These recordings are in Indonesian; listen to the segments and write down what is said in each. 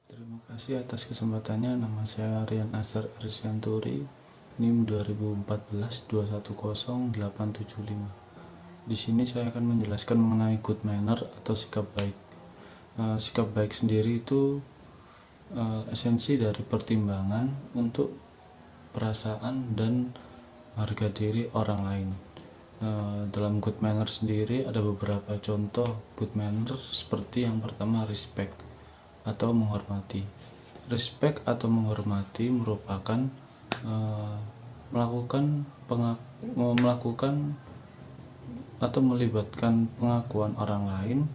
Terima kasih atas kesempatannya. Nama saya Rian Azhar Aryanturi, NIM 2014-210-875. Di sini saya akan menjelaskan mengenai good manner atau sikap baik. Sikap baik sendiri itu esensi dari pertimbangan untuk perasaan dan harga diri orang lain. Dalam good manner sendiri ada beberapa contoh good manner, seperti yang pertama respect atau menghormati. Respect atau menghormati merupakan melakukan atau melibatkan pengakuan orang lain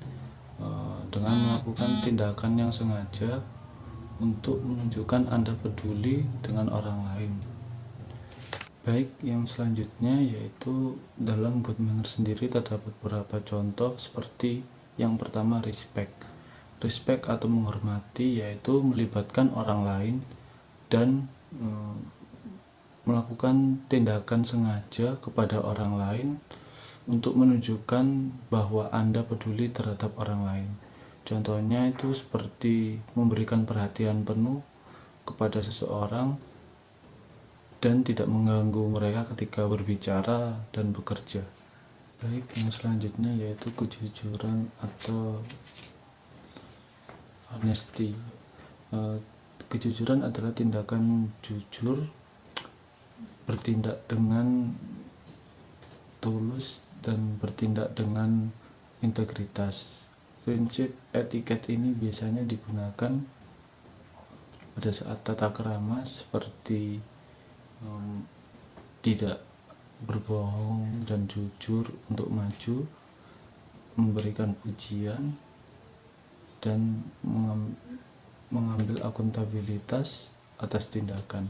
dengan melakukan tindakan yang sengaja untuk menunjukkan Anda peduli dengan orang lain. Baik, yang selanjutnya yaitu dalam good manner sendiri terdapat beberapa contoh, seperti yang pertama respect. Respect atau menghormati yaitu melibatkan orang lain dan melakukan tindakan sengaja kepada orang lain untuk menunjukkan bahwa Anda peduli terhadap orang lain. Contohnya itu seperti memberikan perhatian penuh kepada seseorang dan tidak mengganggu mereka ketika berbicara dan bekerja. Baik, yang selanjutnya yaitu kejujuran atau honesty. Kejujuran adalah tindakan jujur, bertindak dengan tulus dan bertindak dengan integritas. Prinsip etiket ini biasanya digunakan pada saat tata krama, seperti tidak berbohong dan jujur untuk maju, memberikan pujian, dan mengambil akuntabilitas atas tindakan.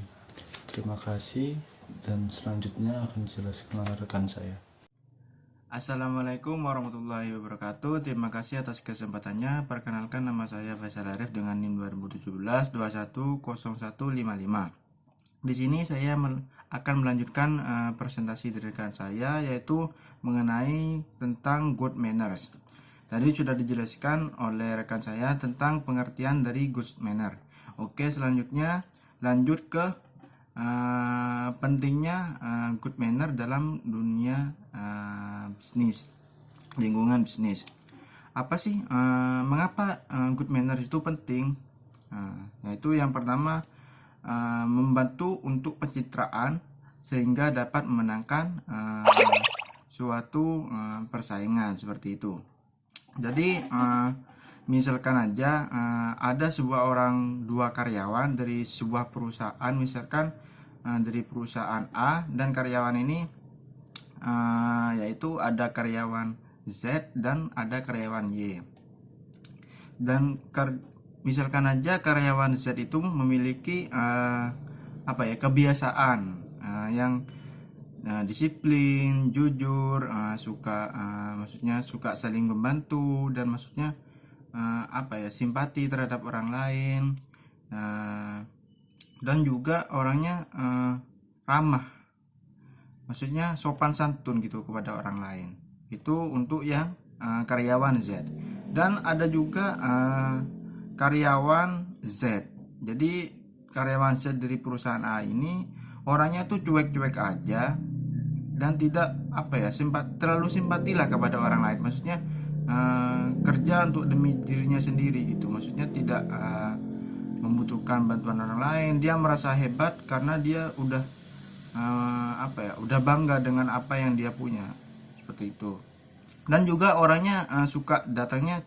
Terima kasih, dan selanjutnya akan dijelaskan oleh rekan saya. Assalamualaikum warahmatullahi wabarakatuh. Terima kasih atas kesempatannya. Perkenalkan, nama saya Faisal Arif dengan NIM 2017-210155. Di sini saya akan melanjutkan presentasi dari rekan saya, yaitu mengenai tentang good manners. Tadi sudah dijelaskan oleh rekan saya tentang pengertian dari good manner. Oke, selanjutnya lanjut ke pentingnya good manner dalam dunia bisnis, lingkungan bisnis. Apa sih mengapa good manner itu penting? Yaitu yang pertama, membantu untuk pencitraan sehingga dapat memenangkan suatu persaingan seperti itu. Jadi misalkan aja ada dua karyawan dari sebuah perusahaan, misalkan dari perusahaan A, dan karyawan ini yaitu ada karyawan Z dan ada karyawan Y. Dan misalkan aja karyawan Z itu memiliki kebiasaan yang disiplin, jujur, suka saling membantu, dan simpati terhadap orang lain, dan juga orangnya ramah, maksudnya sopan santun gitu kepada orang lain. Itu untuk yang karyawan Z. Dan ada juga karyawan Z. Jadi karyawan Z dari perusahaan A ini orangnya tuh cuek-cuek aja dan tidak terlalu simpatilah kepada orang lain. Maksudnya kerja untuk demi dirinya sendiri gitu. Maksudnya tidak membutuhkan bantuan orang lain. Dia merasa hebat karena dia udah bangga dengan apa yang dia punya, seperti itu. Dan juga orangnya suka datangnya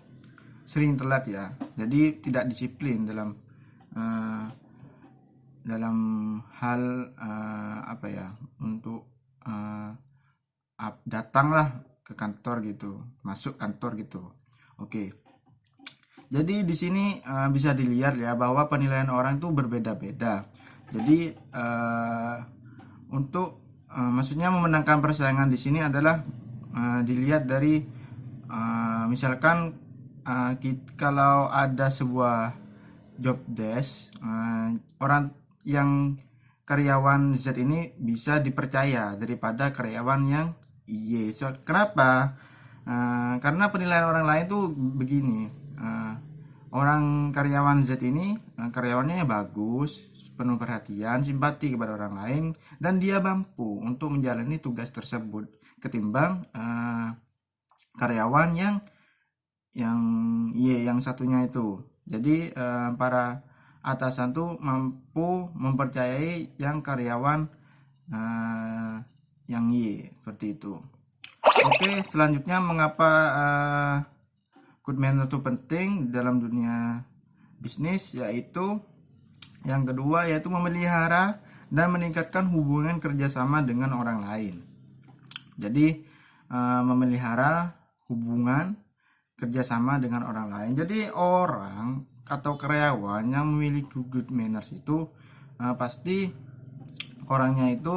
sering telat ya, jadi tidak disiplin dalam hal untuk datanglah ke kantor gitu, masuk kantor gitu. Oke. Jadi di sini bisa dilihat ya bahwa penilaian orang itu berbeda-beda. Jadi untuk maksudnya memenangkan persaingan di sini adalah dilihat dari misalkan kalau ada sebuah job desk, orang yang karyawan Z ini bisa dipercaya daripada karyawan yang Y. Kenapa? Karena penilaian orang lain tuh begini, orang karyawan Z ini karyawannya bagus, penuh perhatian, simpati kepada orang lain, dan dia mampu untuk menjalani tugas tersebut ketimbang karyawan yang satunya itu. Jadi para atasan tuh mampu mempercayai yang karyawan yang Y, seperti itu. Oke, selanjutnya mengapa good manner itu penting dalam dunia bisnis, yaitu yang kedua yaitu memelihara dan meningkatkan hubungan kerjasama dengan orang lain. Jadi memelihara hubungan kerjasama dengan orang lain. Jadi orang atau karyawan yang memiliki good manners itu pasti orangnya itu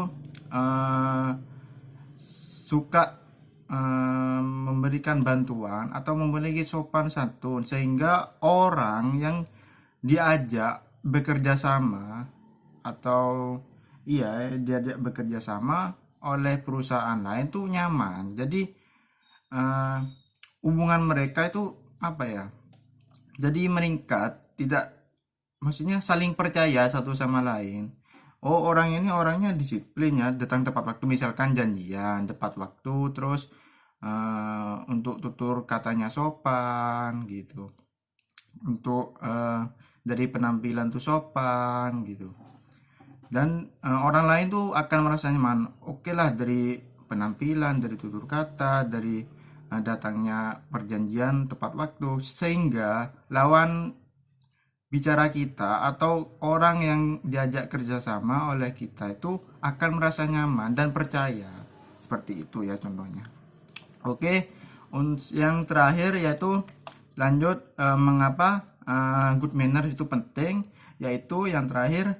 suka memberikan bantuan atau memiliki sopan santun, sehingga orang yang diajak bekerja sama atau diajak bekerja sama oleh perusahaan lain tuh nyaman. Jadi hubungan mereka itu jadi meningkat, tidak, maksudnya saling percaya satu sama lain. Oh, orang ini orangnya disiplin ya, datang tepat waktu, misalkan janjian tepat waktu, terus untuk tutur katanya sopan gitu, untuk dari penampilan tuh sopan gitu, dan orang lain tuh akan merasa nyaman. Oke lah, dari penampilan, dari tutur kata, dari datangnya perjanjian tepat waktu, sehingga lawan bicara kita atau orang yang diajak kerjasama oleh kita itu akan merasa nyaman dan percaya. Seperti itu ya contohnya. Oke, yang terakhir yaitu lanjut mengapa good manners itu penting, yaitu yang terakhir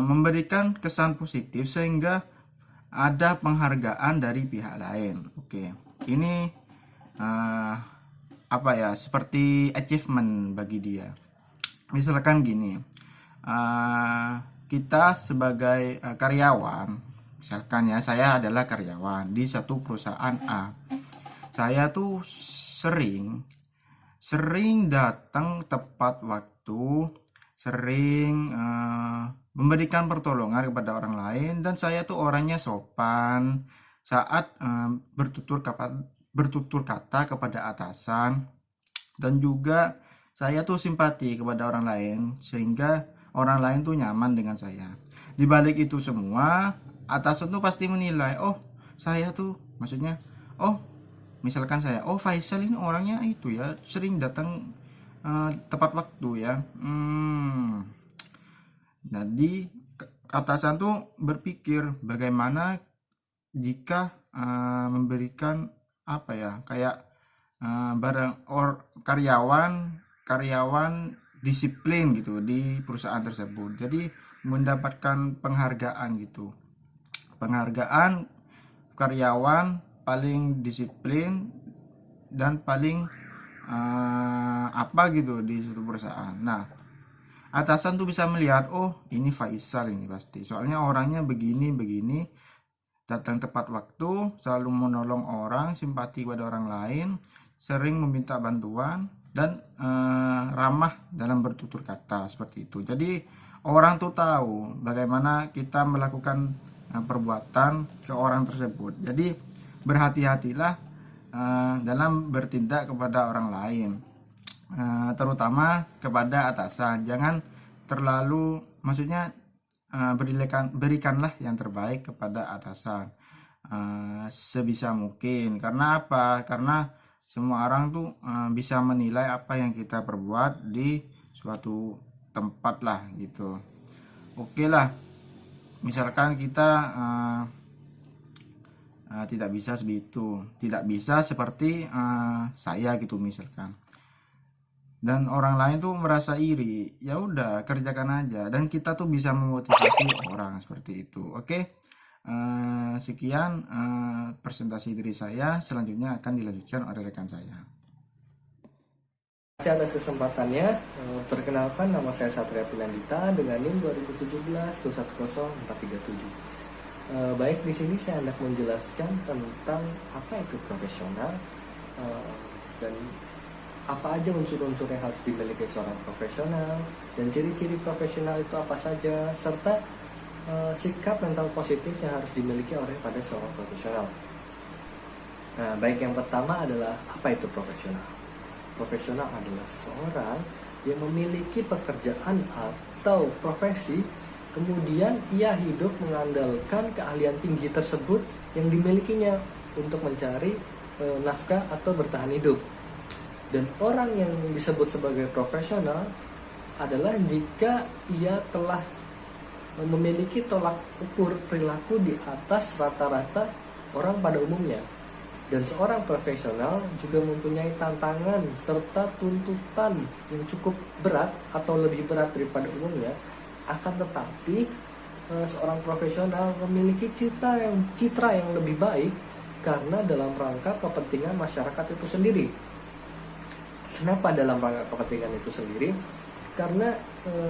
memberikan kesan positif sehingga ada penghargaan dari pihak lain. Oke, ini seperti achievement bagi dia. Misalkan gini, kita sebagai karyawan, misalkan ya, saya adalah karyawan di satu perusahaan A. Saya tuh sering datang tepat waktu, sering memberikan pertolongan kepada orang lain, dan saya tuh orangnya sopan saat bertutur kata kepada atasan, dan juga saya tuh simpati kepada orang lain sehingga orang lain tuh nyaman dengan saya. Di balik itu semua, atasan tuh pasti menilai, misalkan saya, Faisal ini orangnya itu ya, sering datang tepat waktu ya. Jadi atasan tuh berpikir bagaimana jika memberikan karyawan disiplin gitu di perusahaan tersebut. Jadi mendapatkan penghargaan gitu. Penghargaan karyawan paling disiplin dan paling di suatu perusahaan. Nah, atasan tuh bisa melihat, ini Faisal ini pasti, soalnya orangnya begini, datang tepat waktu, selalu menolong orang, simpati pada orang lain, sering meminta bantuan, dan ramah dalam bertutur kata, seperti itu. Jadi orang tuh tahu bagaimana kita melakukan perbuatan ke orang tersebut. Jadi berhati-hatilah dalam bertindak kepada orang lain, terutama kepada atasan. Jangan terlalu, maksudnya berikanlah yang terbaik kepada atasan sebisa mungkin. Karena apa? Karena semua orang tuh bisa menilai apa yang kita perbuat di suatu tempat lah gitu. Oke lah, misalkan kita tidak bisa segitu, tidak bisa seperti saya gitu misalkan, dan orang lain tuh merasa iri, ya udah kerjakan aja, dan kita tuh bisa memotivasi orang seperti itu. Oke, sekian presentasi dari saya. Selanjutnya akan dilanjutkan oleh rekan saya. Terima kasih atas kesempatannya. Perkenalkan, nama saya Satria Pinandita dengan NIM 2017-210437. Baik, di sini saya hendak menjelaskan tentang apa itu profesional dan apa aja unsur-unsur yang harus dimiliki seorang profesional, dan ciri-ciri profesional itu apa saja, serta sikap mental positif yang harus dimiliki oleh pada seorang profesional. Nah, baik, yang pertama adalah apa itu profesional? Profesional adalah seseorang yang memiliki pekerjaan atau profesi, kemudian ia hidup mengandalkan keahlian tinggi tersebut yang dimilikinya untuk mencari nafkah atau bertahan hidup. Dan orang yang disebut sebagai profesional adalah jika ia telah memiliki tolak ukur perilaku di atas rata-rata orang pada umumnya. Dan seorang profesional juga mempunyai tantangan serta tuntutan yang cukup berat atau lebih berat daripada umumnya. Akan tetapi seorang profesional memiliki citra yang lebih baik karena dalam rangka kepentingan masyarakat itu sendiri. Kenapa dalam rangka kepentingan itu sendiri? Karena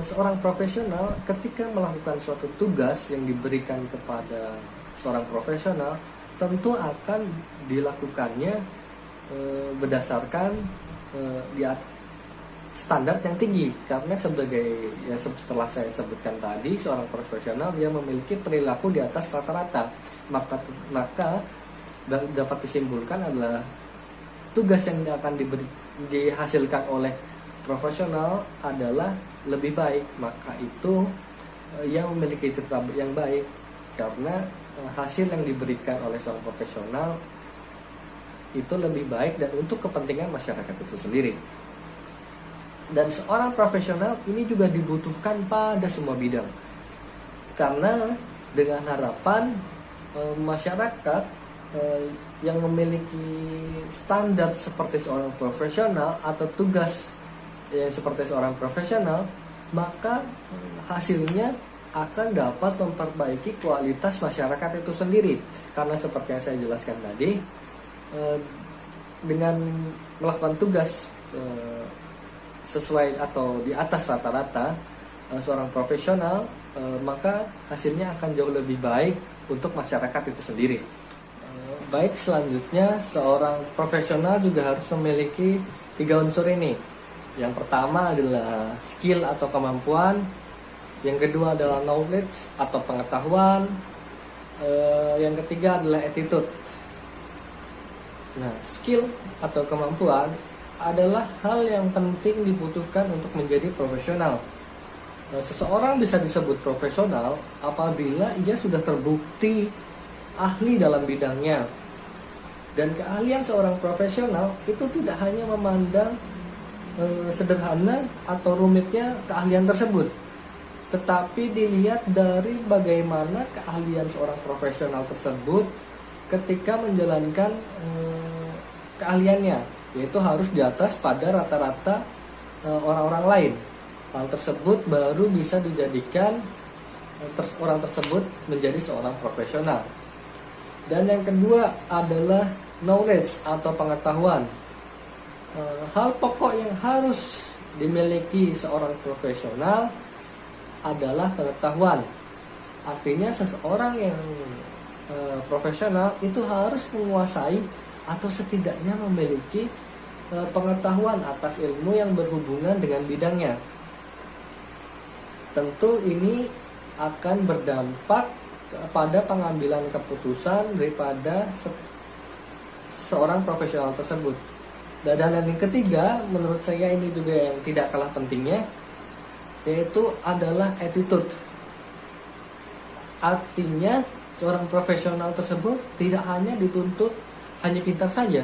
seorang profesional ketika melakukan suatu tugas yang diberikan kepada seorang profesional tentu akan dilakukannya berdasarkan standar yang tinggi, karena setelah saya sebutkan tadi, seorang profesional yang memiliki perilaku di atas rata-rata, maka dapat disimpulkan adalah tugas yang akan dihasilkan oleh profesional adalah lebih baik, maka itu yang memiliki citra yang baik karena hasil yang diberikan oleh seorang profesional itu lebih baik dan untuk kepentingan masyarakat itu sendiri. Dan seorang profesional ini juga dibutuhkan pada semua bidang, karena dengan harapan masyarakat yang memiliki standar seperti seorang profesional atau tugas yang seperti seorang profesional, maka hasilnya akan dapat memperbaiki kualitas masyarakat itu sendiri. Karena seperti yang saya jelaskan tadi, dengan melakukan tugas sesuai atau di atas rata-rata seorang profesional, maka hasilnya akan jauh lebih baik untuk masyarakat itu sendiri. Baik, selanjutnya seorang profesional juga harus memiliki 3 unsur ini. Yang pertama adalah skill atau kemampuan, yang kedua adalah knowledge atau pengetahuan, yang ketiga adalah attitude. Nah, skill atau kemampuan adalah hal yang penting dibutuhkan untuk menjadi profesional. Seseorang bisa disebut profesional apabila ia sudah terbukti ahli dalam bidangnya. Dan keahlian seorang profesional itu tidak hanya memandang sederhana atau rumitnya keahlian tersebut, tetapi dilihat dari bagaimana keahlian seorang profesional tersebut ketika menjalankan keahliannya, yaitu harus di atas pada rata-rata orang-orang lain. Hal tersebut baru bisa dijadikan orang tersebut menjadi seorang profesional. Dan yang kedua adalah knowledge atau pengetahuan. Hal pokok yang harus dimiliki seorang profesional adalah pengetahuan. Artinya seseorang yang profesional itu harus menguasai atau setidaknya memiliki pengetahuan atas ilmu yang berhubungan dengan bidangnya. Tentu ini akan berdampak pada pengambilan keputusan daripada seorang profesional tersebut. Dan yang ketiga, menurut saya ini juga yang tidak kalah pentingnya, yaitu adalah attitude. Artinya seorang profesional tersebut tidak hanya dituntut hanya pintar saja,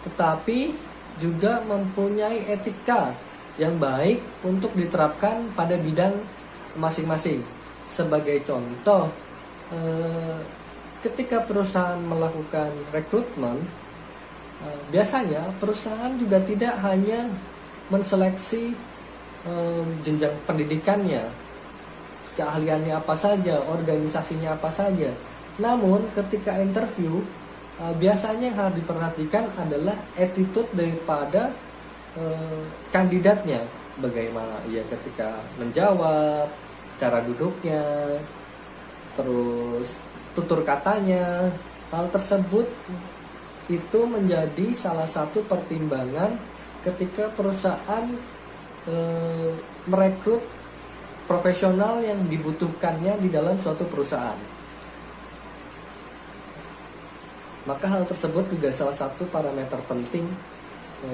tetapi juga mempunyai etika yang baik untuk diterapkan pada bidang masing-masing. Sebagai contoh, ketika perusahaan melakukan rekrutmen, biasanya perusahaan juga tidak hanya menseleksi jenjang pendidikannya, keahliannya apa saja, organisasinya apa saja. Namun ketika interview, biasanya yang harus diperhatikan adalah attitude daripada kandidatnya. Bagaimana ia ketika menjawab, cara duduknya, terus tutur katanya. Hal tersebut itu menjadi salah satu pertimbangan ketika perusahaan merekrut profesional yang dibutuhkannya di dalam suatu perusahaan. Maka hal tersebut juga salah satu parameter penting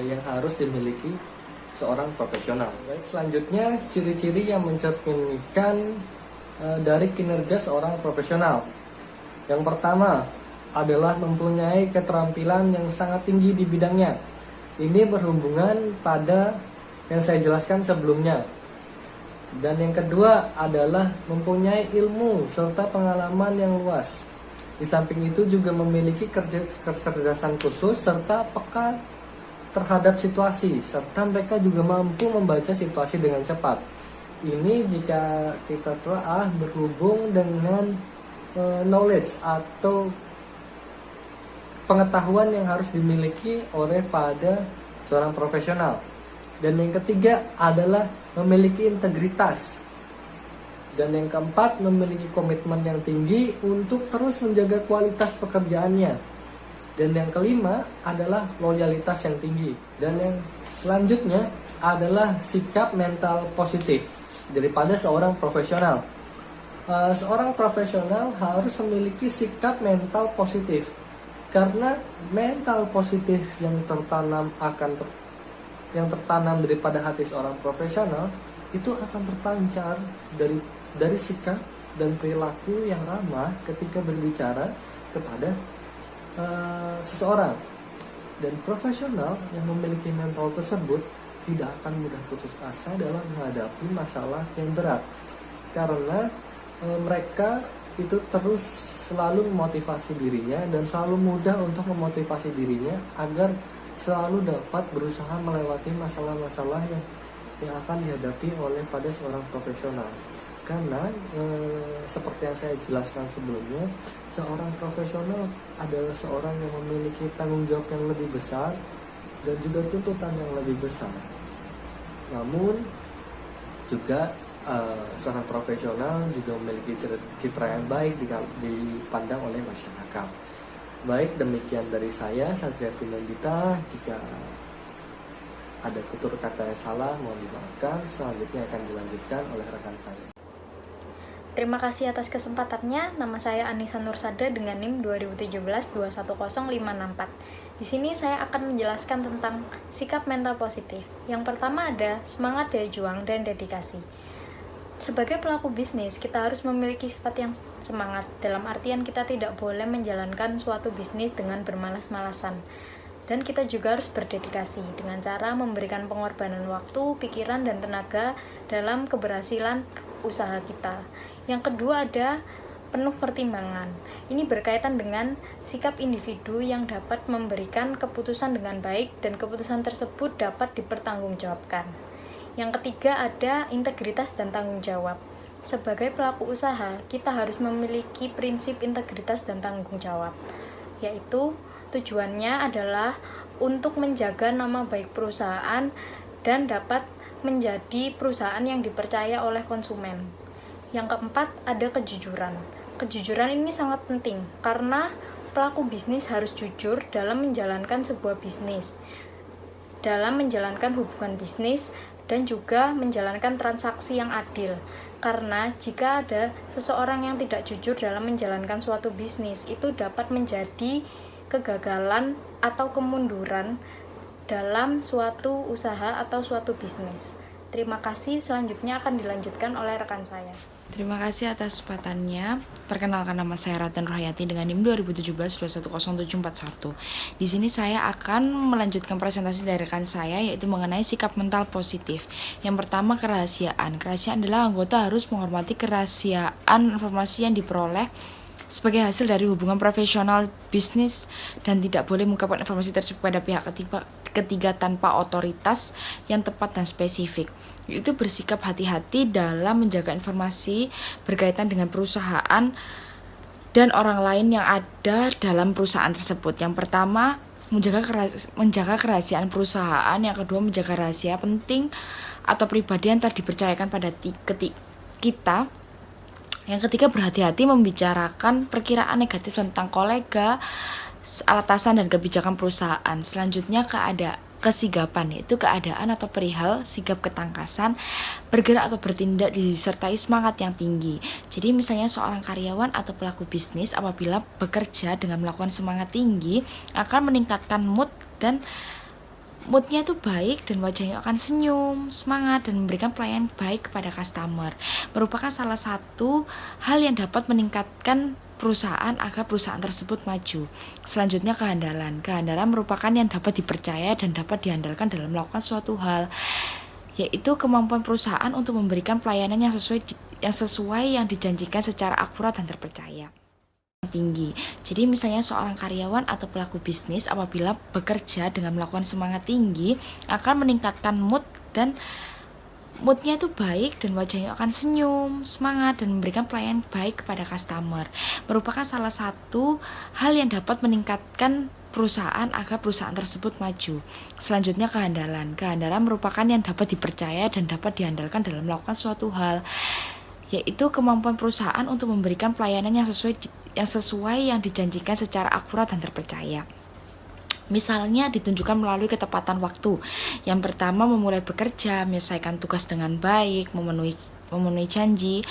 yang harus dimiliki seorang profesional. Baik, selanjutnya ciri-ciri yang mencerminkan dari kinerja seorang profesional. Yang pertama adalah mempunyai keterampilan yang sangat tinggi di bidangnya. Ini berhubungan pada yang saya jelaskan sebelumnya. Dan yang kedua adalah mempunyai ilmu serta pengalaman yang luas. Di samping itu juga memiliki kecerdasan khusus serta peka terhadap situasi, serta mereka juga mampu membaca situasi dengan cepat. Ini jika kita telah berhubung dengan knowledge atau pengetahuan yang harus dimiliki oleh pada seorang profesional. Dan yang ketiga adalah memiliki integritas. Dan yang keempat, memiliki komitmen yang tinggi untuk terus menjaga kualitas pekerjaannya. Dan yang kelima adalah loyalitas yang tinggi. Dan yang selanjutnya adalah sikap mental positif daripada seorang profesional. Seorang profesional harus memiliki sikap mental positif. Karena mental positif yang tertanam daripada hati seorang profesional itu akan terpancar dari sikap dan perilaku yang ramah ketika berbicara kepada seseorang. Dan profesional yang memiliki mental tersebut tidak akan mudah putus asa dalam menghadapi masalah yang berat, karena mereka itu terus selalu memotivasi dirinya dan selalu mudah untuk memotivasi dirinya agar selalu dapat berusaha melewati masalah-masalah yang akan dihadapi oleh pada seorang profesional. Karena seperti yang saya jelaskan sebelumnya, seorang profesional adalah seorang yang memiliki tanggung jawab yang lebih besar dan juga tuntutan yang lebih besar. Namun juga seorang profesional juga memiliki citra yang baik dipandang oleh masyarakat. Baik, demikian dari saya, Satria Pinandita. Jika ada tutur kata yang salah, mohon dimaafkan. Selanjutnya akan dilanjutkan oleh rekan saya. Terima kasih atas kesempatannya. Nama saya Anissa Nursada dengan NIM 2017-210564. Di sini saya akan menjelaskan tentang sikap mental positif. Yang pertama ada semangat, daya juang, dan dedikasi. Sebagai pelaku bisnis, kita harus memiliki sifat yang semangat. Dalam artian kita tidak boleh menjalankan suatu bisnis dengan bermalas-malasan. Dan kita juga harus berdedikasi dengan cara memberikan pengorbanan waktu, pikiran, dan tenaga dalam keberhasilan usaha kita. Yang kedua ada penuh pertimbangan. Ini berkaitan dengan sikap individu yang dapat memberikan keputusan dengan baik dan keputusan tersebut dapat dipertanggungjawabkan. Yang ketiga ada integritas dan tanggung jawab. Sebagai pelaku usaha, kita harus memiliki prinsip integritas dan tanggung jawab, yaitu tujuannya adalah untuk menjaga nama baik perusahaan dan dapat menjadi perusahaan yang dipercaya oleh konsumen. Yang keempat ada kejujuran. Kejujuran ini sangat penting karena pelaku bisnis harus jujur dalam menjalankan sebuah bisnis, dalam menjalankan hubungan bisnis, dan juga menjalankan transaksi yang adil. Karena jika ada seseorang yang tidak jujur dalam menjalankan suatu bisnis, itu dapat menjadi kegagalan atau kemunduran dalam suatu usaha atau suatu bisnis. Terima kasih, selanjutnya akan dilanjutkan oleh rekan saya. Terima kasih atas kesempatannya. Perkenalkan, nama saya Ratna Nurhayati dengan NIM 2017-210741. Di sini saya akan melanjutkan presentasi dari rekan saya, yaitu mengenai sikap mental positif. Yang pertama, kerahasiaan. Kerahasiaan adalah anggota harus menghormati kerahasiaan informasi yang diperoleh sebagai hasil dari hubungan profesional bisnis dan tidak boleh mengungkapkan informasi tersebut pada pihak ketiga tanpa otoritas yang tepat dan spesifik. Itu bersikap hati-hati dalam menjaga informasi berkaitan dengan perusahaan dan orang lain yang ada dalam perusahaan tersebut. Yang pertama, menjaga kerahasiaan perusahaan. Yang kedua, menjaga rahasia penting atau pribadi yang telah dipercayakan pada kita. Yang ketiga, berhati-hati membicarakan perkiraan negatif tentang kolega, atasan, dan kebijakan perusahaan. Selanjutnya kesigapan, yaitu keadaan atau perihal sigap ketangkasan, bergerak atau bertindak disertai semangat yang tinggi. Jadi misalnya seorang karyawan atau pelaku bisnis apabila bekerja dengan melakukan semangat tinggi akan meningkatkan moodnya itu baik dan wajahnya akan senyum, semangat, dan memberikan pelayanan baik kepada customer. Merupakan salah satu hal yang dapat meningkatkan perusahaan agar perusahaan tersebut maju. Selanjutnya kehandalan. Kehandalan merupakan yang dapat dipercaya dan dapat diandalkan dalam melakukan suatu hal, yaitu kemampuan perusahaan untuk memberikan pelayanan yang sesuai yang dijanjikan secara akurat dan terpercaya. Tinggi. Jadi misalnya seorang karyawan atau pelaku bisnis apabila bekerja dengan melakukan semangat tinggi akan meningkatkan moodnya itu baik dan wajahnya akan senyum, semangat, dan memberikan pelayanan baik kepada customer. Merupakan salah satu hal yang dapat meningkatkan perusahaan agar perusahaan tersebut maju. Selanjutnya kehandalan. Kehandalan merupakan yang dapat dipercaya dan dapat diandalkan dalam melakukan suatu hal, yaitu kemampuan perusahaan untuk memberikan pelayanan yang sesuai yang dijanjikan secara akurat dan terpercaya. Misalnya ditunjukkan melalui ketepatan waktu. Yang pertama, memulai bekerja, menyelesaikan tugas dengan baik, memenuhi janji,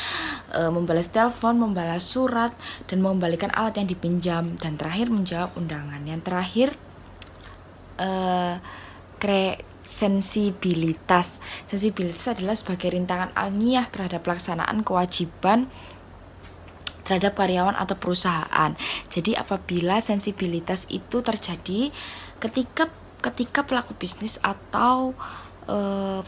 membalas telepon, membalas surat, dan mengembalikan alat yang dipinjam. Dan terakhir, menjawab undangan. Yang terakhir, sensibilitas. Sensibilitas adalah sebagai rintangan alamiah terhadap pelaksanaan kewajiban terhadap karyawan atau perusahaan. Jadi apabila sensibilitas itu terjadi ketika pelaku bisnis atau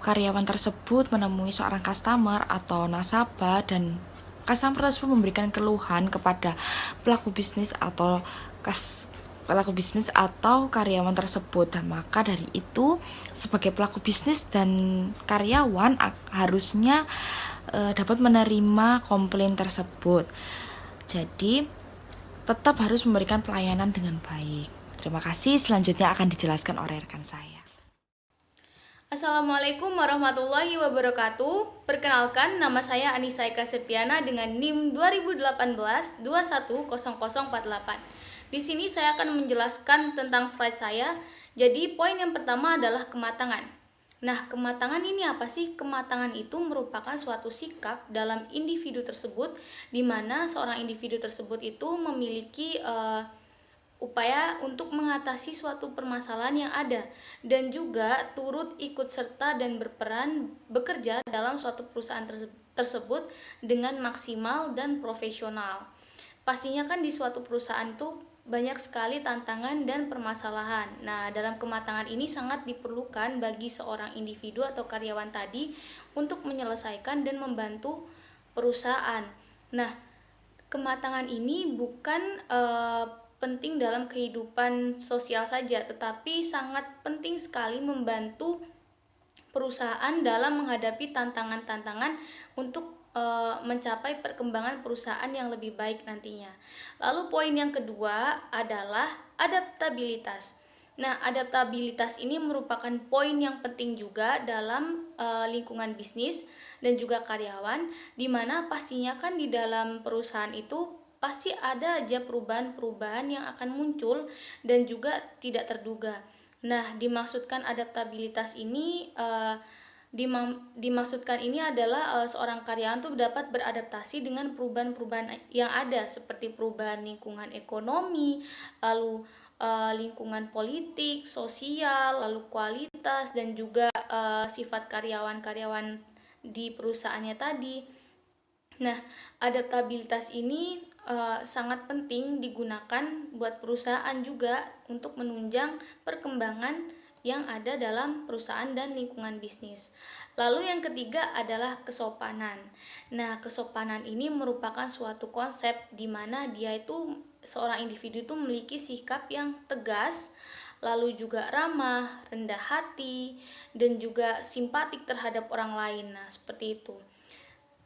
karyawan tersebut menemui seorang customer atau nasabah, dan customer tersebut memberikan keluhan kepada pelaku bisnis atau karyawan tersebut, dan maka dari itu sebagai pelaku bisnis dan karyawan harusnya dapat menerima komplain tersebut. Jadi tetap harus memberikan pelayanan dengan baik. Terima kasih. Selanjutnya akan dijelaskan oleh rekan saya. Assalamualaikum warahmatullahi wabarakatuh. Perkenalkan, nama saya Anissa Eka Septiana dengan NIM 2018 210048. Di sini saya akan menjelaskan tentang slide saya. Jadi poin yang pertama adalah kematangan. Nah, kematangan ini apa sih? Kematangan itu merupakan suatu sikap dalam individu tersebut, di mana seorang individu tersebut itu memiliki upaya untuk mengatasi suatu permasalahan yang ada, dan juga turut ikut serta dan berperan bekerja dalam suatu perusahaan tersebut dengan maksimal dan profesional. Pastinya kan di suatu perusahaan itu banyak sekali tantangan dan permasalahan. Nah, dalam kematangan ini sangat diperlukan bagi seorang individu atau karyawan tadi untuk menyelesaikan dan membantu perusahaan. Nah, kematangan ini bukan penting dalam kehidupan sosial saja, tetapi sangat penting sekali membantu perusahaan dalam menghadapi tantangan-tantangan untuk mencapai perkembangan perusahaan yang lebih baik nantinya. Lalu poin yang kedua adalah adaptabilitas. Nah, adaptabilitas ini merupakan poin yang penting juga dalam lingkungan bisnis dan juga karyawan, di mana pastinya kan di dalam perusahaan itu pasti ada aja perubahan-perubahan yang akan muncul dan juga tidak terduga. Nah, dimaksudkan adaptabilitas ini dimaksudkan ini adalah seorang karyawan tuh dapat beradaptasi dengan perubahan-perubahan yang ada, seperti perubahan lingkungan ekonomi, lalu lingkungan politik, sosial, lalu kualitas, dan juga sifat karyawan-karyawan di perusahaannya tadi. Nah, adaptabilitas ini sangat penting digunakan buat perusahaan juga untuk menunjang perkembangan yang ada dalam perusahaan dan lingkungan bisnis. Lalu yang ketiga adalah kesopanan. Nah, kesopanan ini merupakan suatu konsep di mana dia itu seorang individu itu memiliki sikap yang tegas, lalu juga ramah, rendah hati, dan juga simpatik terhadap orang lain. Nah, seperti itu.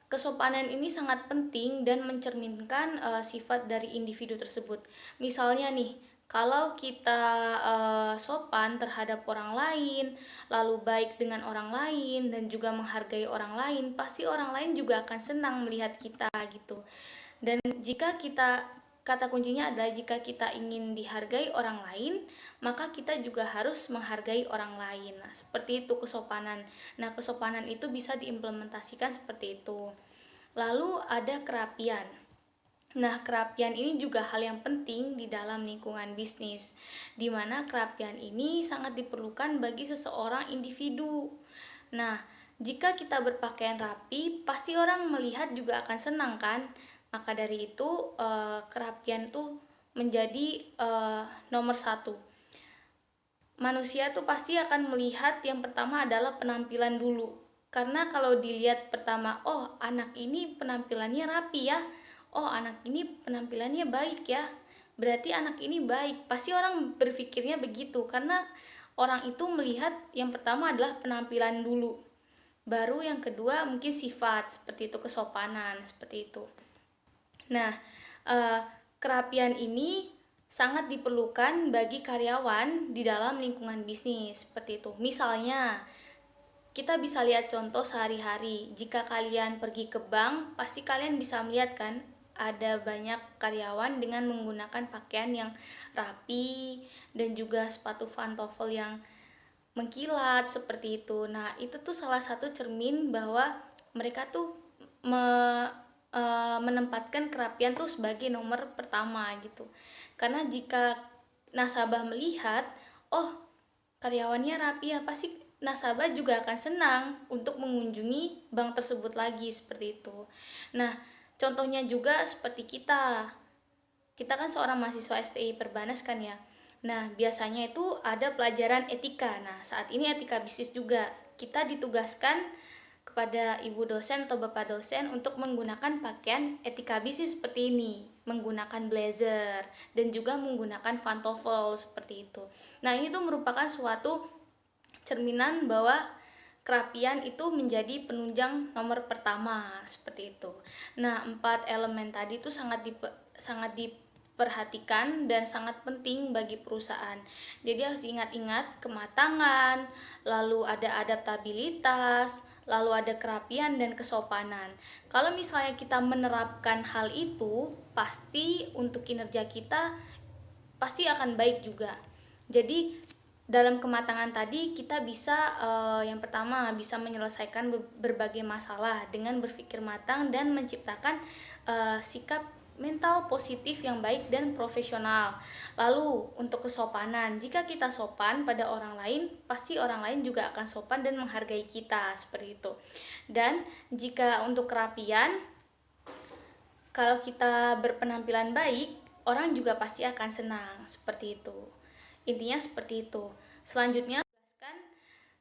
Kesopanan ini sangat penting dan mencerminkan sifat dari individu tersebut. Misalnya nih, kalau kita sopan terhadap orang lain, lalu baik dengan orang lain, dan juga menghargai orang lain, pasti orang lain juga akan senang melihat kita gitu. Dan kata kuncinya adalah jika kita ingin dihargai orang lain, maka kita juga harus menghargai orang lain. Nah, seperti itu kesopanan. Nah, kesopanan itu bisa diimplementasikan seperti itu. Lalu ada kerapian. Nah, kerapian ini juga hal yang penting di dalam lingkungan bisnis, di mana kerapian ini sangat diperlukan bagi seseorang individu. Nah, jika kita berpakaian rapi, pasti orang melihat juga akan senang kan? Maka dari itu, kerapian tuh menjadi nomor satu. Manusia tuh pasti akan melihat yang pertama adalah penampilan dulu. Karena kalau dilihat pertama, oh anak ini penampilannya rapi ya, oh anak ini penampilannya baik ya, berarti anak ini baik. Pasti orang berpikirnya begitu, karena orang itu melihat yang pertama adalah penampilan dulu, baru yang kedua mungkin sifat, seperti itu, kesopanan, seperti itu. Nah, kerapian ini sangat diperlukan bagi karyawan di dalam lingkungan bisnis, seperti itu. Misalnya, kita bisa lihat contoh sehari-hari. Jika kalian pergi ke bank, pasti kalian bisa melihat kan, ada banyak karyawan dengan menggunakan pakaian yang rapi dan juga sepatu pantofel yang mengkilat seperti itu. Nah, itu tuh salah satu cermin bahwa mereka tuh menempatkan kerapian tuh sebagai nomor pertama gitu. Karena jika nasabah melihat, oh karyawannya rapi ya, pasti nasabah juga akan senang untuk mengunjungi bank tersebut lagi, seperti itu. Nah, contohnya juga seperti kita kan seorang mahasiswa STI Perbanas kan ya. Nah, biasanya itu ada pelajaran etika. Nah, saat ini etika bisnis juga. Kita ditugaskan kepada ibu dosen atau bapak dosen untuk menggunakan pakaian etika bisnis seperti ini, menggunakan blazer dan juga menggunakan pantofel seperti itu. Nah, ini tuh merupakan suatu cerminan bahwa kerapian itu menjadi penunjang nomor pertama, seperti itu. Nah, 4 elemen tadi itu sangat diperhatikan dan sangat penting bagi perusahaan. Jadi harus ingat-ingat kematangan, lalu ada adaptabilitas, lalu ada kerapian dan kesopanan. Kalau misalnya kita menerapkan hal itu, pasti untuk kinerja kita pasti akan baik juga. Jadi dalam kematangan tadi kita bisa yang pertama bisa menyelesaikan berbagai masalah dengan berpikir matang dan menciptakan sikap mental positif yang baik dan profesional. Lalu untuk kesopanan, jika kita sopan pada orang lain, pasti orang lain juga akan sopan dan menghargai kita, seperti itu. Dan jika untuk kerapian, kalau kita berpenampilan baik, orang juga pasti akan senang, seperti itu. Intinya seperti itu. Selanjutnya, jelaskan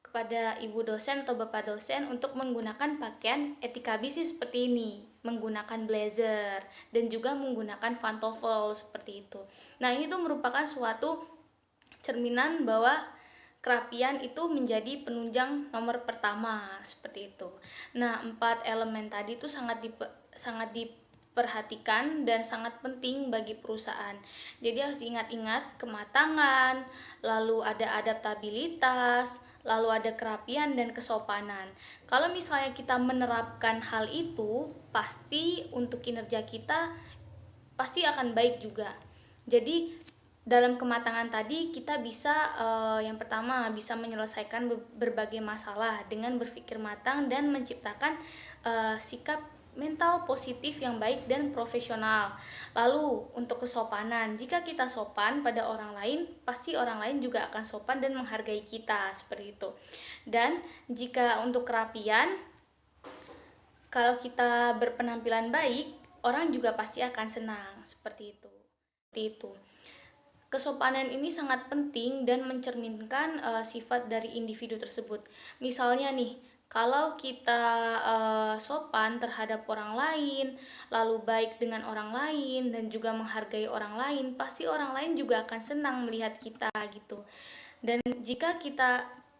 kepada ibu dosen atau bapak dosen untuk menggunakan pakaian etika bisnis seperti ini, menggunakan blazer dan juga menggunakan pantofel seperti itu. Nah, ini tuh merupakan suatu cerminan bahwa kerapian itu menjadi penunjang nomor pertama, seperti itu. Nah, 4 elemen tadi itu sangat diperhatikan dan sangat penting bagi perusahaan. Jadi harus ingat-ingat kematangan, lalu ada adaptabilitas, lalu ada kerapian dan kesopanan. Kalau misalnya kita menerapkan hal itu, pasti untuk kinerja kita pasti akan baik juga. Jadi dalam kematangan tadi kita bisa yang pertama bisa menyelesaikan berbagai masalah dengan berpikir matang dan menciptakan sikap mental positif yang baik dan profesional. Lalu untuk kesopanan, jika kita sopan pada orang lain, pasti orang lain juga akan sopan dan menghargai kita, seperti itu. Dan jika untuk kerapian, kalau kita berpenampilan baik, orang juga pasti akan senang, seperti itu. Kesopanan ini sangat penting dan mencerminkan sifat dari individu tersebut. Misalnya nih, kalau kita sopan terhadap orang lain, lalu baik dengan orang lain dan juga menghargai orang lain, pasti orang lain juga akan senang melihat kita gitu. Dan jika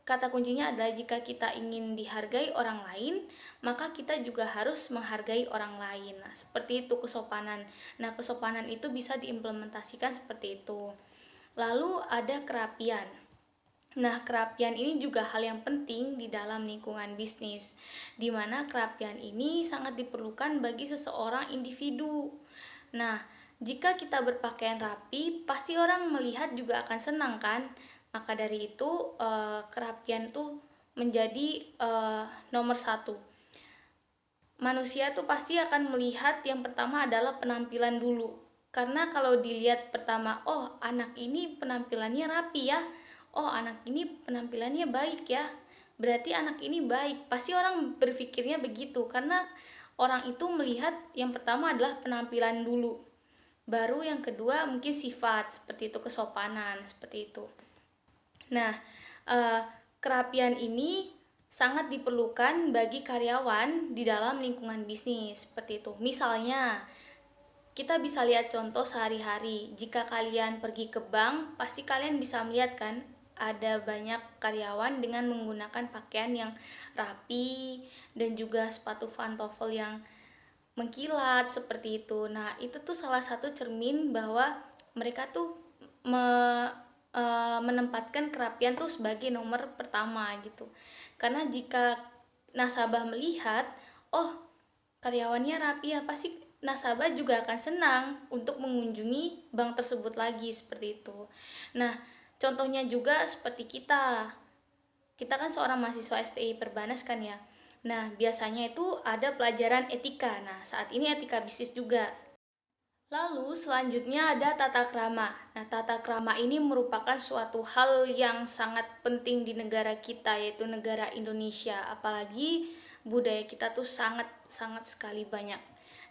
kata kuncinya adalah jika kita ingin dihargai orang lain, maka kita juga harus menghargai orang lain. Nah, seperti itu kesopanan. Nah, kesopanan itu bisa diimplementasikan seperti itu. Lalu ada kerapian. Nah, kerapian ini juga hal yang penting di dalam lingkungan bisnis, di mana kerapian ini sangat diperlukan bagi seseorang individu. Nah, jika kita berpakaian rapi, pasti orang melihat juga akan senang kan? Maka dari itu kerapian tuh menjadi nomor satu. Manusia tuh pasti akan melihat yang pertama adalah penampilan dulu. Karena kalau dilihat pertama, oh anak ini penampilannya rapi ya, oh anak ini penampilannya baik ya, berarti anak ini baik. Pasti orang berpikirnya begitu, karena orang itu melihat yang pertama adalah penampilan dulu. Baru yang kedua mungkin sifat, seperti itu, kesopanan, seperti itu. Nah, kerapian ini sangat diperlukan bagi karyawan di dalam lingkungan bisnis, seperti itu. Misalnya, kita bisa lihat contoh sehari-hari. Jika kalian pergi ke bank, pasti kalian bisa melihat kan, ada banyak karyawan dengan menggunakan pakaian yang rapi dan juga sepatu pantofel yang mengkilat seperti itu. Nah, itu tuh salah satu cermin bahwa mereka tuh menempatkan kerapian tuh sebagai nomor pertama gitu. Karena jika nasabah melihat, oh karyawannya rapi ya, pasti nasabah juga akan senang untuk mengunjungi bank tersebut lagi, seperti itu. Nah, contohnya juga seperti kita kan seorang mahasiswa STI Perbanas kan ya. Nah, biasanya itu ada pelajaran etika. Nah, saat ini etika bisnis juga. Lalu selanjutnya ada tata krama. Nah, tata krama ini merupakan suatu hal yang sangat penting di negara kita, yaitu negara Indonesia. Apalagi budaya kita tuh sangat sekali banyak.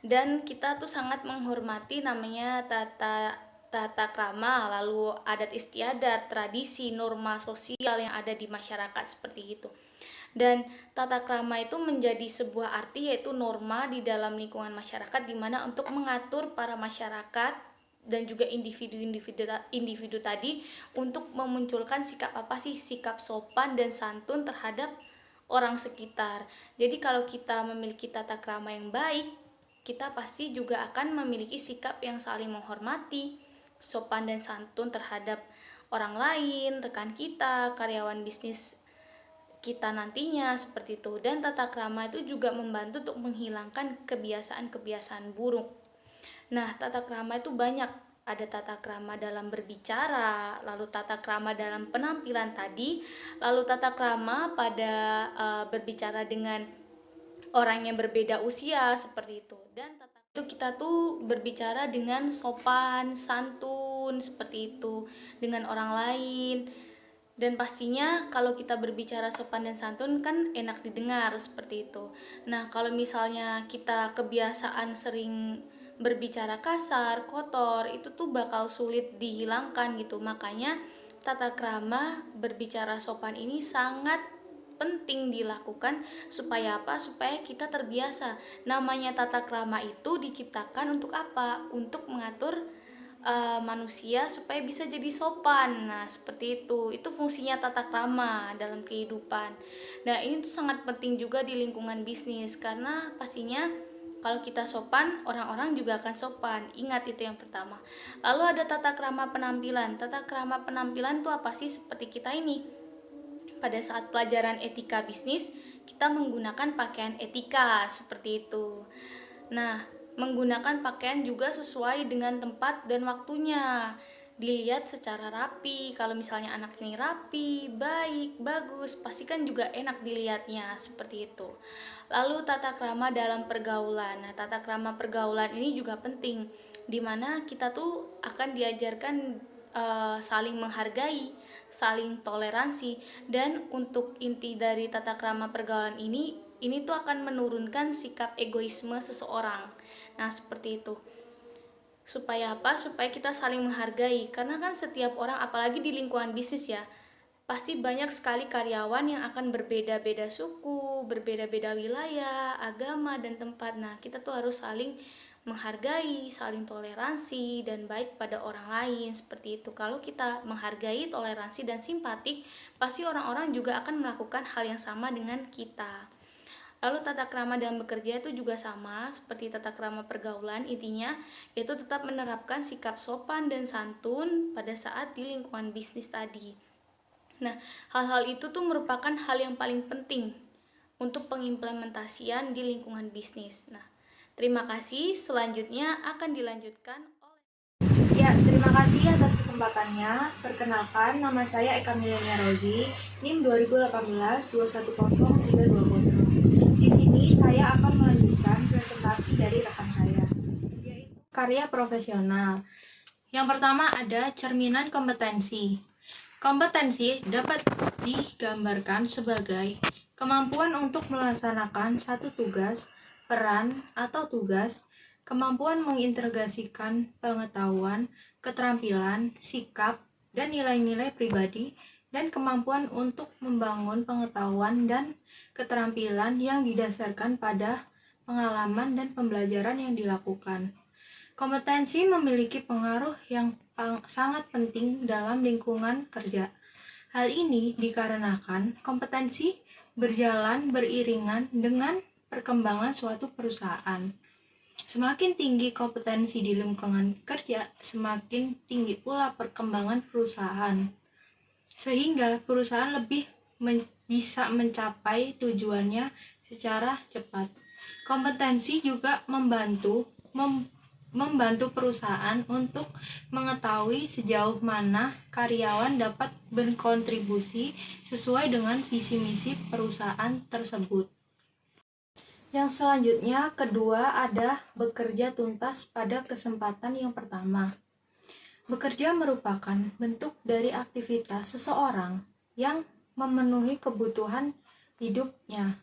Dan kita tuh sangat menghormati namanya tata krama, lalu adat istiadat, tradisi, norma sosial yang ada di masyarakat, seperti itu. Dan tata krama itu menjadi sebuah arti, yaitu norma di dalam lingkungan masyarakat, di mana untuk mengatur para masyarakat dan juga individu tadi untuk memunculkan sikap sikap sopan dan santun terhadap orang sekitar. Jadi kalau kita memiliki tata krama yang baik, kita pasti juga akan memiliki sikap yang saling menghormati, sopan dan santun terhadap orang lain, rekan kita, karyawan bisnis kita nantinya, seperti itu. Dan tata krama itu juga membantu untuk menghilangkan kebiasaan-kebiasaan buruk. Nah, tata krama itu banyak. Ada tata krama dalam berbicara, lalu tata krama dalam penampilan tadi, lalu tata krama pada berbicara dengan orang yang berbeda usia, seperti itu. Dan itu kita tuh berbicara dengan sopan, santun, seperti itu, dengan orang lain. Dan pastinya kalau kita berbicara sopan dan santun kan enak didengar, seperti itu. Nah, kalau misalnya kita kebiasaan sering berbicara kasar, kotor, itu tuh bakal sulit dihilangkan gitu. Makanya tata krama berbicara sopan ini sangat penting dilakukan. Supaya apa? Supaya kita terbiasa. Namanya tata krama itu diciptakan untuk apa? Untuk mengatur manusia supaya bisa jadi sopan. Nah, seperti itu fungsinya tata krama dalam kehidupan. Nah, ini tuh sangat penting juga di lingkungan bisnis, karena pastinya kalau kita sopan, orang-orang juga akan sopan. Ingat, itu yang pertama. Lalu ada tata krama penampilan. Tata krama penampilan tuh apa sih? Seperti kita ini, pada saat pelajaran etika bisnis, kita menggunakan pakaian etika, seperti itu. Nah, menggunakan pakaian juga sesuai dengan tempat dan waktunya. Dilihat secara rapi. Kalau misalnya anak ini rapi, baik, bagus, pasti kan juga enak dilihatnya, seperti itu. Lalu tata krama dalam pergaulan. Nah, tata krama pergaulan ini juga penting, dimana kita tuh akan diajarkan saling menghargai, saling toleransi. Dan untuk inti dari tata krama pergaulan ini tuh akan menurunkan sikap egoisme seseorang. Nah, seperti itu. Supaya apa? Supaya kita saling menghargai. Karena kan setiap orang, apalagi di lingkungan bisnis ya, pasti banyak sekali karyawan yang akan berbeda-beda suku, berbeda-beda wilayah, agama, dan tempat. Nah, kita tuh harus saling menghargai, saling toleransi, dan baik pada orang lain, seperti itu. Kalau kita menghargai, toleransi, dan simpatik, pasti orang-orang juga akan melakukan hal yang sama dengan kita. Lalu tata krama dalam bekerja itu juga sama seperti tata krama pergaulan. Intinya yaitu tetap menerapkan sikap sopan dan santun pada saat di lingkungan bisnis tadi. Nah, hal-hal itu tuh merupakan hal yang paling penting untuk pengimplementasian di lingkungan bisnis. Nah, terima kasih. Selanjutnya akan dilanjutkan oleh Ya, terima kasih atas kesempatannya. Perkenalkan, nama saya Eka Milenia Rozi, NIM 2018-210-320. Di sini saya akan melanjutkan presentasi dari rekan saya, yaitu karya profesional. Yang pertama ada cerminan kompetensi. Kompetensi dapat digambarkan sebagai kemampuan untuk melaksanakan satu tugas, peran, atau tugas, kemampuan mengintegrasikan pengetahuan, keterampilan, sikap, dan nilai-nilai pribadi, dan kemampuan untuk membangun pengetahuan dan keterampilan yang didasarkan pada pengalaman dan pembelajaran yang dilakukan. Kompetensi memiliki pengaruh yang sangat penting dalam lingkungan kerja. Hal ini dikarenakan kompetensi berjalan beriringan dengan perkembangan suatu perusahaan. Semakin tinggi kompetensi di lingkungan kerja, semakin tinggi pula perkembangan perusahaan. Sehingga perusahaan lebih bisa mencapai tujuannya secara cepat. Kompetensi juga membantu perusahaan untuk mengetahui sejauh mana karyawan dapat berkontribusi sesuai dengan visi misi perusahaan tersebut. Yang selanjutnya, kedua ada bekerja tuntas pada kesempatan yang pertama. Bekerja merupakan bentuk dari aktivitas seseorang yang memenuhi kebutuhan hidupnya.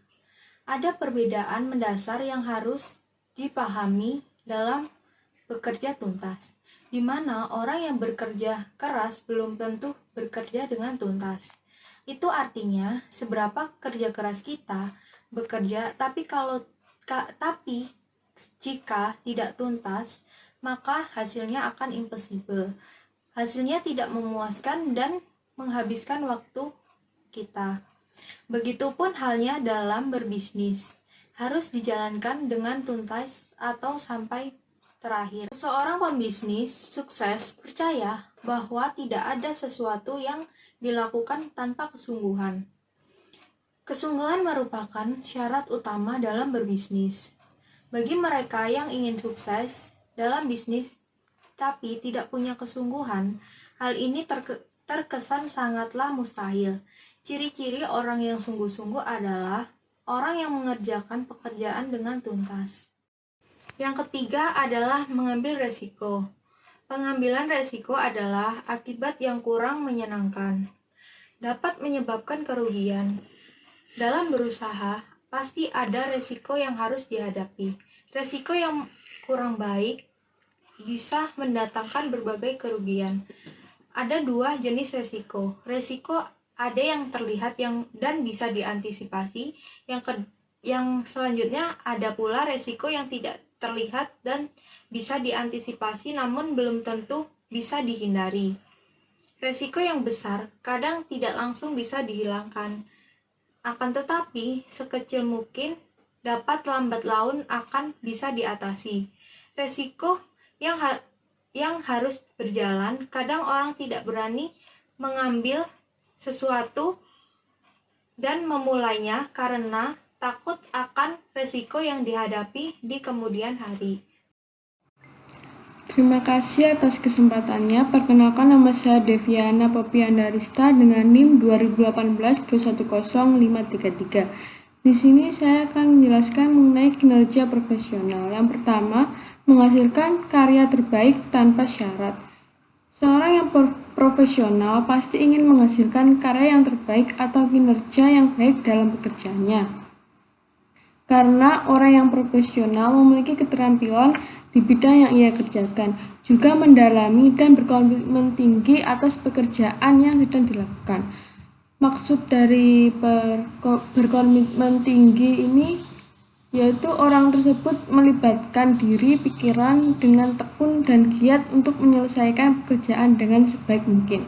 Ada perbedaan mendasar yang harus dipahami dalam bekerja tuntas, di mana orang yang bekerja keras belum tentu bekerja dengan tuntas. Itu artinya seberapa kerja keras kita bekerja, tapi jika tidak tuntas, maka hasilnya akan impossible. Hasilnya tidak memuaskan dan menghabiskan waktu kita. Begitupun halnya dalam berbisnis, harus dijalankan dengan tuntas atau sampai terakhir. Seorang pembisnis sukses percaya bahwa tidak ada sesuatu yang dilakukan tanpa kesungguhan. Kesungguhan merupakan syarat utama dalam berbisnis. Bagi mereka yang ingin sukses dalam bisnis tapi tidak punya kesungguhan, hal ini terkesan sangatlah mustahil. Ciri-ciri orang yang sungguh-sungguh adalah orang yang mengerjakan pekerjaan dengan tuntas. Yang ketiga adalah mengambil resiko. Pengambilan resiko adalah akibat yang kurang menyenangkan. Dapat menyebabkan kerugian. Dalam berusaha, pasti ada resiko yang harus dihadapi. Resiko yang kurang baik bisa mendatangkan berbagai kerugian. Ada dua jenis resiko. Resiko ada yang terlihat dan bisa diantisipasi. Yang selanjutnya ada pula resiko yang tidak terlihat dan bisa diantisipasi namun belum tentu bisa dihindari. Resiko yang besar kadang tidak langsung bisa dihilangkan. Akan tetapi, sekecil mungkin dapat lambat laun akan bisa diatasi. Resiko yang harus berjalan, kadang orang tidak berani mengambil sesuatu dan memulainya karena takut akan resiko yang dihadapi di kemudian hari. Terima kasih atas kesempatannya. Perkenalkan, nama saya Deviana Popiandarista dengan NIM 2018-210-533. Di sini saya akan menjelaskan mengenai kinerja profesional. Yang pertama, menghasilkan karya terbaik tanpa syarat. Seorang yang profesional pasti ingin menghasilkan karya yang terbaik atau kinerja yang baik dalam pekerjaannya. Karena orang yang profesional memiliki keterampilan di bidang yang ia kerjakan, juga mendalami dan berkomitmen tinggi atas pekerjaan yang sedang dilakukan. Maksud dari berkomitmen tinggi ini yaitu orang tersebut melibatkan diri, pikiran dengan tekun dan giat untuk menyelesaikan pekerjaan dengan sebaik mungkin.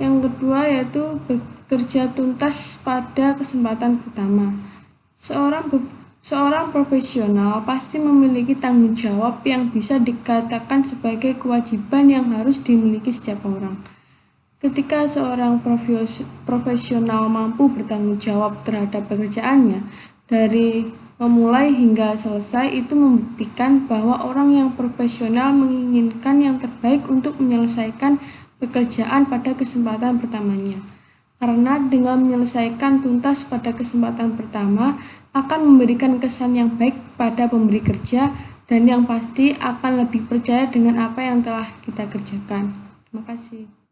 Yang kedua yaitu bekerja tuntas pada kesempatan pertama. Seorang profesional pasti memiliki tanggung jawab yang bisa dikatakan sebagai kewajiban yang harus dimiliki setiap orang. Ketika seorang profesional mampu bertanggung jawab terhadap pekerjaannya, dari memulai hingga selesai itu membuktikan bahwa orang yang profesional menginginkan yang terbaik untuk menyelesaikan pekerjaan pada kesempatan pertamanya. Karena dengan menyelesaikan tuntas pada kesempatan pertama akan memberikan kesan yang baik pada pemberi kerja dan yang pasti akan lebih percaya dengan apa yang telah kita kerjakan. Terima kasih.